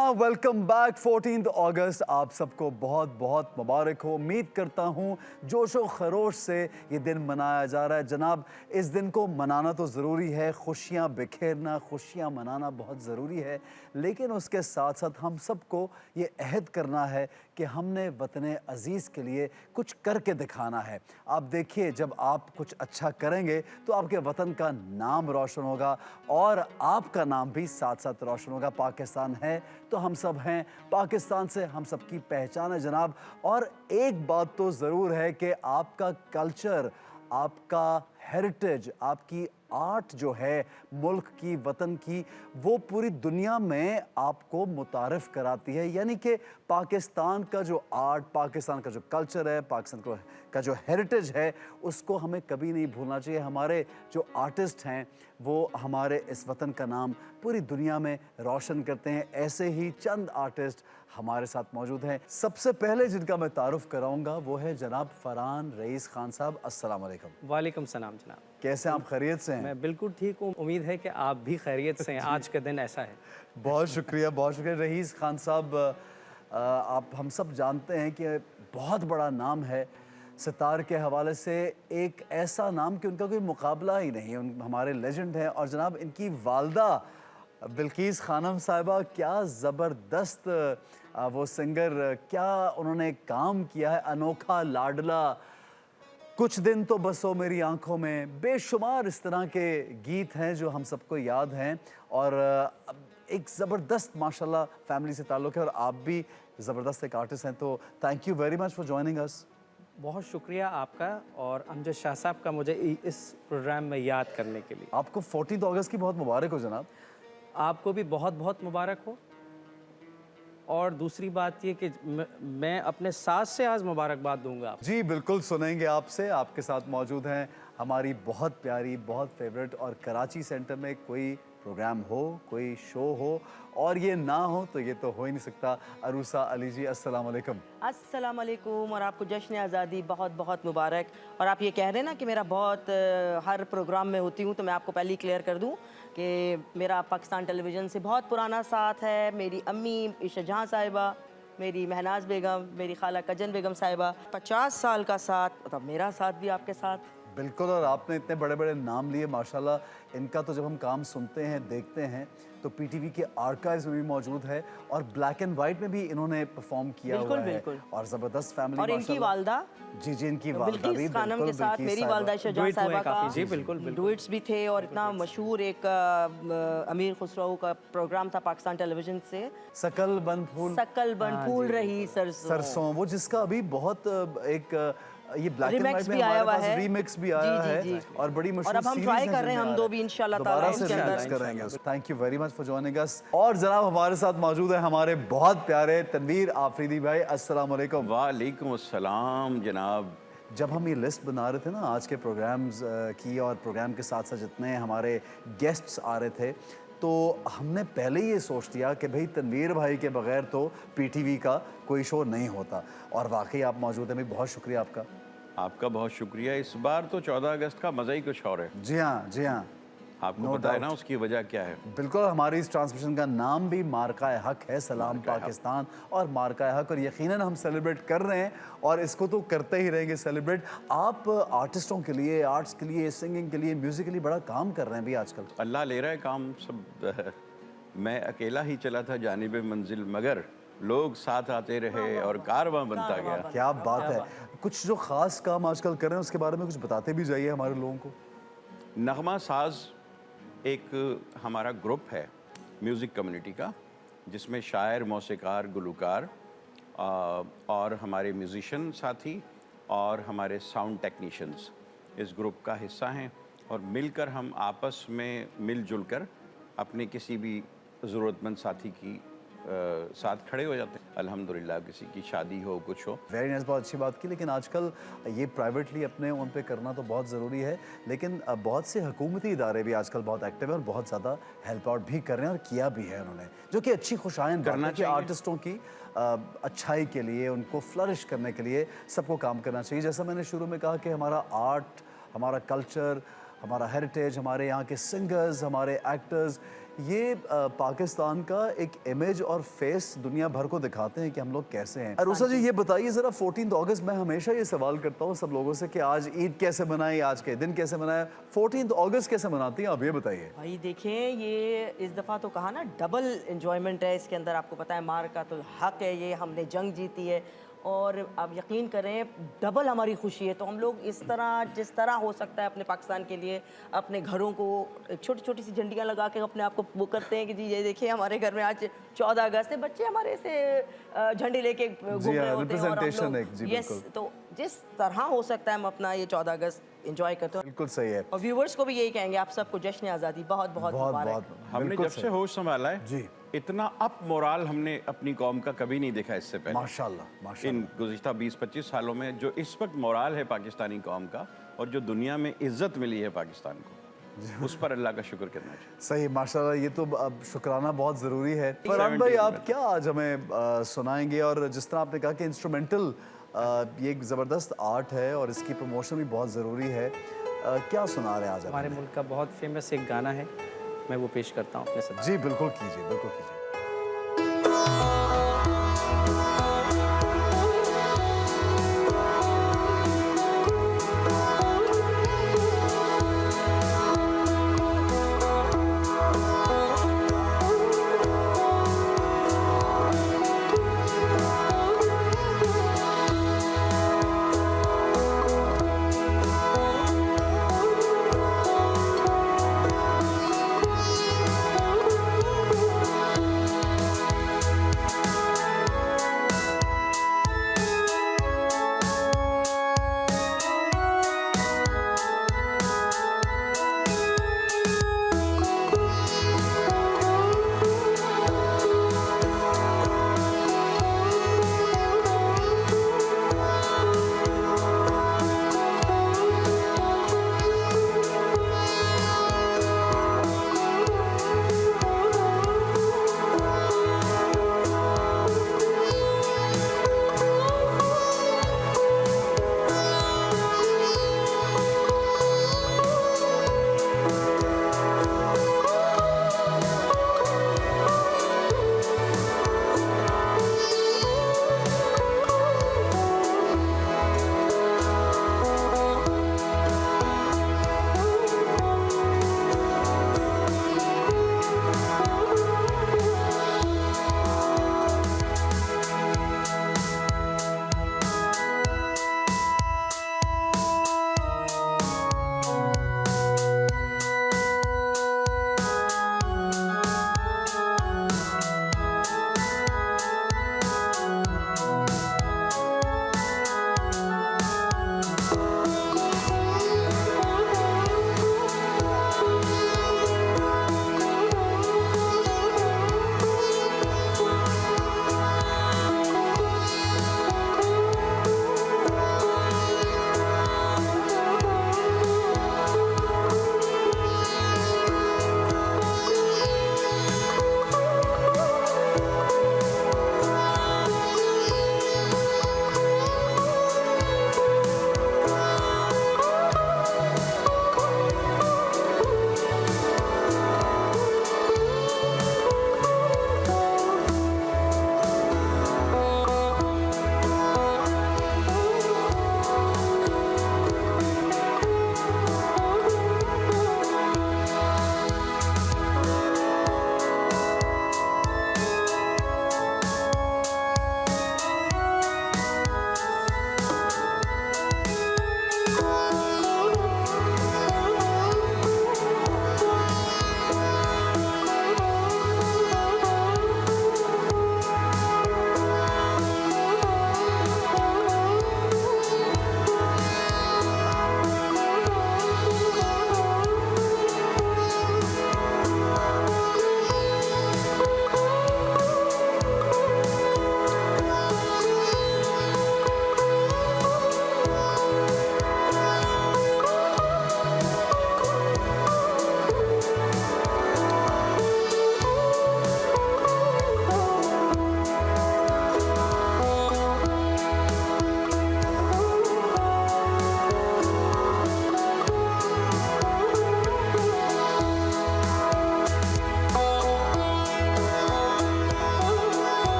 जनाब welcome back. 14 अगस्त आप सबको बहुत बहुत मुबारक हो। उम्मीद करता हूँ जोशो खरोश से ये दिन मनाया जा रहा है। जनाब इस दिन को मनाना तो ज़रूरी है, खुशियाँ बिखेरना, खुशियाँ मनाना बहुत ज़रूरी है, लेकिन उसके साथ साथ हम सबको ये अहद करना है कि हमने वतन अज़ीज़ के लिए कुछ करके दिखाना है। आप देखिए, जब आप कुछ अच्छा करेंगे तो आपके वतन का नाम रोशन होगा और आपका नाम भी साथ साथ रोशन होगा। पाकिस्तान है तो हम सब हैं, पाकिस्तान से हम सब की पहचान है जनाब। और एक बात तो ज़रूर है कि आपका कल्चर, आपका हेरिटेज, आपकी आर्ट जो है मुल्क की, वतन की, वो पूरी दुनिया में आपको मुतारिफ कराती है। यानी कि पाकिस्तान का जो आर्ट, पाकिस्तान का जो कल्चर है, पाकिस्तान का जो हेरिटेज है, उसको हमें कभी नहीं भूलना चाहिए। हमारे जो आर्टिस्ट हैं वो हमारे इस वतन का नाम पूरी दुनिया में रोशन करते हैं। ऐसे ही चंद आर्टिस्ट हमारे साथ मौजूद हैं। सबसे पहले जिनका मैं तारुफ कराऊंगा वो है जनाब फरहान रईस खान साहब। अस्सलाम वालेकुम। वालेकुम सलाम जनाब। कैसे आप खैरियत से हैं? मैं बिल्कुल ठीक हूँ, उम्मीद है कि आप भी खैरियत से हैं। आज का दिन ऐसा है। बहुत शुक्रिया, बहुत शुक्रिया रईस खान साहब। आप हम सब जानते हैं कि बहुत बड़ा नाम है सितार के हवाले से, एक ऐसा नाम कि उनका कोई मुकाबला ही नहीं। हमारे लेजेंड हैं। और जनाब इनकी वालदा बिल्किस खानम साहिबा, क्या ज़बरदस्त वो सिंगर, क्या उन्होंने काम किया है। अनोखा, लाडला, कुछ दिन तो बसो मेरी आंखों में, बेशुमार इस तरह के गीत हैं जो हम सबको याद हैं। और एक ज़बरदस्त माशाल्लाह फैमिली से ताल्लुक़ है और आप भी ज़बरदस्त एक आर्टिस्ट हैं। तो thank you very much for joining us. बहुत शुक्रिया आपका और अमजद शाह साहब का मुझे इस प्रोग्राम में याद करने के लिए। आपको 14 अगस्त की बहुत मुबारक हो जनाब। आपको भी बहुत बहुत मुबारक हो। और दूसरी बात ये कि मैं अपने सास से आज मुबारकबाद दूंगा। जी बिल्कुल, सुनेंगे आपसे। आपके साथ मौजूद हैं हमारी बहुत प्यारी, बहुत फेवरेट, और कराची सेंटर में कोई प्रोग्राम हो, कोई शो हो और ये ना हो तो ये तो हो ही नहीं सकता। अरूसा अली जी, अस्सलाम वालेकुम। अस्सलाम वालेकुम। और आपको जश्न आज़ादी बहुत बहुत मुबारक। और आप ये कह रहे हैं ना कि मेरा बहुत हर प्रोग्राम में होती हूँ, तो मैं आपको पहले ही क्लियर कर दूँ कि मेरा पाकिस्तान टेलीविज़न से बहुत पुराना साथ है। मेरी अम्मी ईशा जहाँ साहिबा, मेरी महनाज बेगम, मेरी खाला कजन बेगम साहिबा, 50 साल का साथ, तब मेरा साथ भी आपके साथ। बिल्कुल, और आपने इतने बड़े बड़े नाम लिए माशाल्लाह। इनका तो जब हम काम सुनते हैं, देखते हैं, तो पीटीवी के आर्काइव्स में भी मौजूद है और ब्लैक एंड वाइट में भी इन्होंने परफॉर्म किया हुआ है। बिल्कुल। और ज़बरदस्त फैमिली और इनकी वालदा, जी जी, इनकी वालदा भी बिल्किस खानम के साथ बिल्किस मेरी साहिबा। वालदा ईशा जहाँ साहिबा का जी बिल्कुल डुएट्स भी थे। और इतना मशहूर एक अमीर खुसरो का प्रोग्राम था पाकिस्तान टेलीविजन से, सकल बन फूल, सकल बन फूल रही सरसों, वो जिसका अभी बहुत एक ये ब्लैक एंड रिमिक्स व्हाइट में भी आया हमारे हुआ पास है। रीमिक्स भी आया है। जी। और बड़ी मशहूर और अब हम सीरीज ट्राई है कर रहे हैं, जिनमें हम आ दो रहा भी है। इंशाल्लाह दोबारा ताला से इसके रिमिक्स अंदर। करेंगे। Thank you very much for joining us. और जनाब हमारे साथ मौजूद है हमारे बहुत प्यारे तनवीर आफरीदी भाई। अस्सलाम वालेकुम। वालेकुम अस्सलाम जनाब। जब हम ये लिस्ट बना रहे थे ना आज के प्रोग्राम्स की, और प्रोग्राम के साथ साथ जितने हमारे गेस्ट्स आ रहे थे, तो हमने पहले ये सोच लिया कि भाई तनवीर भाई के बगैर तो पीटीवी का कोई शो नहीं होता। और वाकई आप मौजूद हैं, भाई बहुत शुक्रिया आपका। आपका बहुत शुक्रिया। इस बार तो 14 अगस्त का मज़ा ही कुछ और है। जी हाँ, जी हाँ, आपको No पता है ना doubt। उसकी वजह क्या है? बिल्कुल। हमारी इस ट्रांसमिशन का नाम भी मार्का हक है, सलाम मार्का हक। पाकिस्तान और मार्का हक। और यकीनन हम सेलिब्रेट कर रहे हैं और इसको तो करते ही रहेंगे सेलिब्रेट। आप आर्टिस्टों के लिए, आर्ट्स के लिए, सिंगिंग के लिए, म्यूज़िक के लिए बड़ा काम कर रहे हैं भी आजकल। अल्लाह ले रहा है काम सब। मैं अकेला ही चला था जानिब मंजिल, मगर लोग साथ आते रहे और कारवां बनता गया। क्या बात है। कुछ जो ख़ास काम आजकल कर रहे हैं उसके बारे में कुछ बताते भी जाइए हमारे लोगों को। नगमा साज एक हमारा ग्रुप है म्यूज़िक कम्युनिटी का, जिसमें शायर, मौसीकार, गुलकार और हमारे म्यूज़िशियन साथी और हमारे साउंड टेक्नीशियंस इस ग्रुप का हिस्सा हैं। और मिलकर हम आपस में मिलजुल कर अपने किसी भी ज़रूरतमंद साथी की साथ खड़े हो जाते हैं। अल्हम्दुलिल्लाह, किसी की शादी हो, कुछ हो। वेरी नाइस, बहुत अच्छी बात की। लेकिन आजकल ये प्राइवेटली अपने उन पे करना तो बहुत ज़रूरी है, लेकिन बहुत से हुकूमती इदारे भी आजकल बहुत एक्टिव हैं और बहुत ज़्यादा हेल्प आउट भी कर रहे हैं और किया भी है उन्होंने, जो कि अच्छी खुशाइन करना चाहिए। आर्टिस्टों की अच्छाई के लिए, उनको फ्लरिश करने के लिए सबको काम करना चाहिए। जैसा मैंने शुरू में कहा कि हमारा आर्ट, हमारा कल्चर, हमारा हेरिटेज, हमारे यहाँ के सिंगर्स, हमारे एक्टर्स, ये पाकिस्तान का एक इमेज और फेस दुनिया भर को दिखाते हैं कि हम लोग कैसे हैं। अरुषा जी ये बताइए ज़रा 14 अगस्त, मैं हमेशा ये सवाल करता हूँ सब लोगों से कि आज ईद कैसे मनाई, आज के दिन कैसे मनाया, 14 अगस्त कैसे मनाती हैं आप, ये बताइए। भाई देखें, ये इस दफ़ा तो कहा ना डबल एंजॉयमेंट है इसके अंदर। आपको पता है मार का तो हक है, ये हमने जंग जीती है और आप यकीन करें डबल हमारी खुशी है। तो हम लोग इस तरह, जिस तरह हो सकता है अपने पाकिस्तान के लिए, अपने घरों को छोटी छोटी सी झंडियाँ लगा के अपने आप को वो करते हैं कि जी ये देखिए हमारे घर में आज 14 अगस्त है, बच्चे हमारे से झंडे लेके घूम रहे होते हैं और हम लोग यस, तो जिस तरह हो सकता है हम अपना ये 14 अगस्त एंजॉय करते हैं। बिल्कुल सही है। और व्यूवर्स को भी यही कहेंगे, आप सबको जश्न आज़ादी बहुत बहुत मुबारक। हमने बिल्कुल जब से सही। होश संभाला है जी। इतना अप मोराल हमने अपनी कौम का कभी नहीं देखा इससे पहले। माशाल्लाह, माशाल्लाह। इन गुज़िश्ता 20-25 सालों में जो इस वक्त मोराल है पाकिस्तानी कौम का और जो दुनिया में इज्जत मिली है पाकिस्तान को, उस पर अल्लाह का शुक्र करना चाहिए। सही, माशाल्लाह, ये तो अब शुक्राना बहुत ज़रूरी है। फरहान 70 भाई आप में। क्या आज हमें सुनाएंगे, और जिस तरह आपने कहा कि इंस्ट्रूमेंटल ये एक ज़बरदस्त आर्ट है और इसकी प्रमोशन भी बहुत ज़रूरी है, क्या सुना रहे हैं आज आप? हमारे मुल्क का बहुत फेमस एक गाना है, मैं वो पेश करता हूँ अपने साथ। जी बिल्कुल कीजिए, बिल्कुल कीजिए।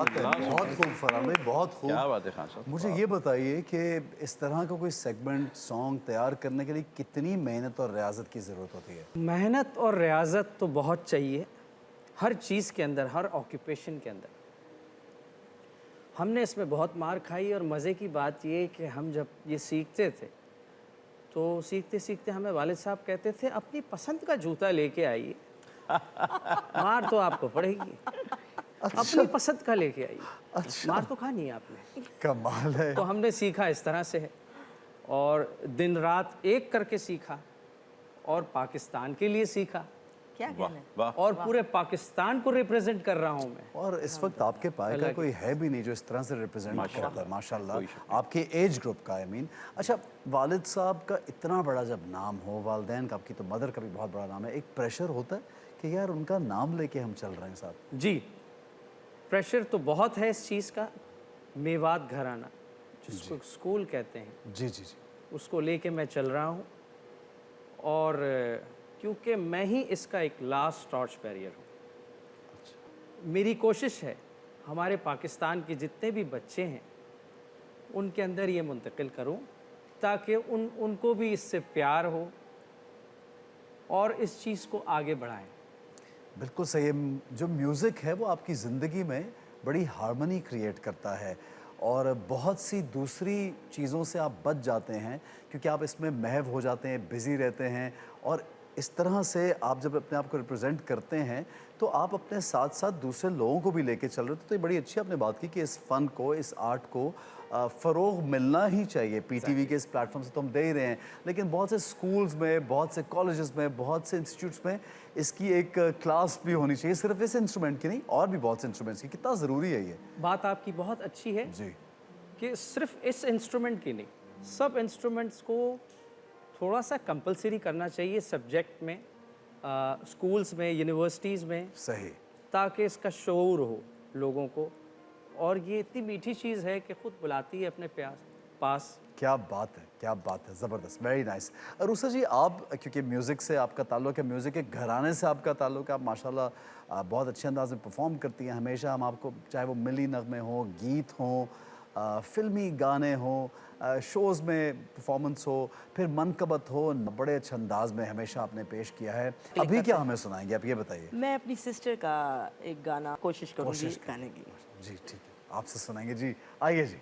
बात है, बहुत खूब फरहान भाई, बहुत खूब। क्या बात है खान साहब। मुझे ये बताइए कि इस तरह का कोई सेगमेंट सॉन्ग तैयार करने के लिए कितनी मेहनत और रियाजत की ज़रूरत होती है? मेहनत और रियाजत तो बहुत चाहिए, हर चीज़ के अंदर, हर ऑक्यूपेशन के अंदर। हमने इसमें बहुत मार खाई और मज़े की बात ये कि हम जब ये सीखते थे तो सीखते सीखते हमें वालिद साहब कहते थे अपनी पसंद का जूता लेके आइए, मार तो आपको पड़ेगी, अपनी पसंद का लेके आइए, मार तो खानी है आपने। कमाल है। तो हमने सीखा इस तरह से है और दिन रात एक करके सीखा और पाकिस्तान के लिए सीखा क्या वाह कहना है? वाह। और पूरे पाकिस्तान को रिप्रेजेंट कर रहा हूँ मैं। और इस वक्त आपके पाए का कोई है भी नहीं जो इस तरह से रिप्रेजेंट करता है, माशाल्लाह, आपके एज ग्रुप का, आई मीन। अच्छा, वालिद साहब का इतना बड़ा जब नाम हो, वालिदैन का, आपकी तो मदर का भी बहुत बड़ा नाम है, एक प्रेशर होता है कि यार उनका नाम लेके हम चल रहे हैं साहब? जी, प्रेशर तो बहुत है इस चीज़ का। मेवात घराना जिसको स्कूल कहते हैं, जी जी जी। उसको लेके मैं चल रहा हूँ और क्योंकि मैं ही इसका एक लास्ट टॉर्च बैरियर हूँ। मेरी कोशिश है हमारे पाकिस्तान के जितने भी बच्चे हैं उनके अंदर ये मुंतकिल करूँ ताकि उनको भी इससे प्यार हो और इस चीज़ को आगे बढ़ाएं। बिल्कुल सही है। जो म्यूज़िक है वो आपकी ज़िंदगी में बड़ी हार्मनी क्रिएट करता है और बहुत सी दूसरी चीज़ों से आप बच जाते हैं क्योंकि आप इसमें महव हो जाते हैं, बिज़ी रहते हैं। और इस तरह से आप जब अपने आप को रिप्रेजेंट करते हैं तो आप अपने साथ साथ दूसरे लोगों को भी लेके चल रहे हो। तो ये बड़ी अच्छी आपने बात की कि इस फ़न को, इस आर्ट को फ़रोग़ मिलना ही चाहिए। पीटीवी के इस प्लेटफॉर्म से तो हम दे ही रहे हैं, लेकिन बहुत से स्कूल्स में, बहुत से कॉलेजेस में, बहुत से इंस्टीट्यूट्स में इसकी एक क्लास भी होनी चाहिए, सिर्फ इस इंस्ट्रूमेंट की नहीं, और भी बहुत से इंस्ट्रूमेंट्स की। कितना ज़रूरी है ये? बात आपकी बहुत अच्छी है जी कि सिर्फ इस इंस्ट्रूमेंट की नहीं, सब इंस्ट्रूमेंट्स को थोड़ा सा कंपलसरी करना चाहिए सब्जेक्ट में, स्कूल्स में, यूनिवर्सिटीज़ में, सही। ताकि इसका शऊर हो लोगों को। और ये इतनी मीठी चीज़ है कि खुद बुलाती है अपने पास। क्या बात है, क्या बात है, ज़बरदस्त, वेरी नाइस। रूसा जी, आप क्योंकि म्यूज़िक से आपका ताल्लुक़ है, म्यूज़िक के घराने से आपका ताल्लुक़ है, आप माशाल्लाह बहुत अच्छे अंदाज में परफॉर्म करती हैं। हमेशा हम आपको, चाहे वो मिली नगमे हों, गीत हों, फिल्मी गाने हों, शोज़ में परफॉर्मेंस हो, फिर मनकबत हो, बड़े अच्छे अंदाज में हमेशा आपने पेश किया है। अभी क्या हमें सुनाएंगे, आप ये बताइए। मैं अपनी सिस्टर का एक गाना कोशिश करूँगी कोशिश गाने की। जी ठीक है, आपसे सुनाएंगे जी, आइए जी।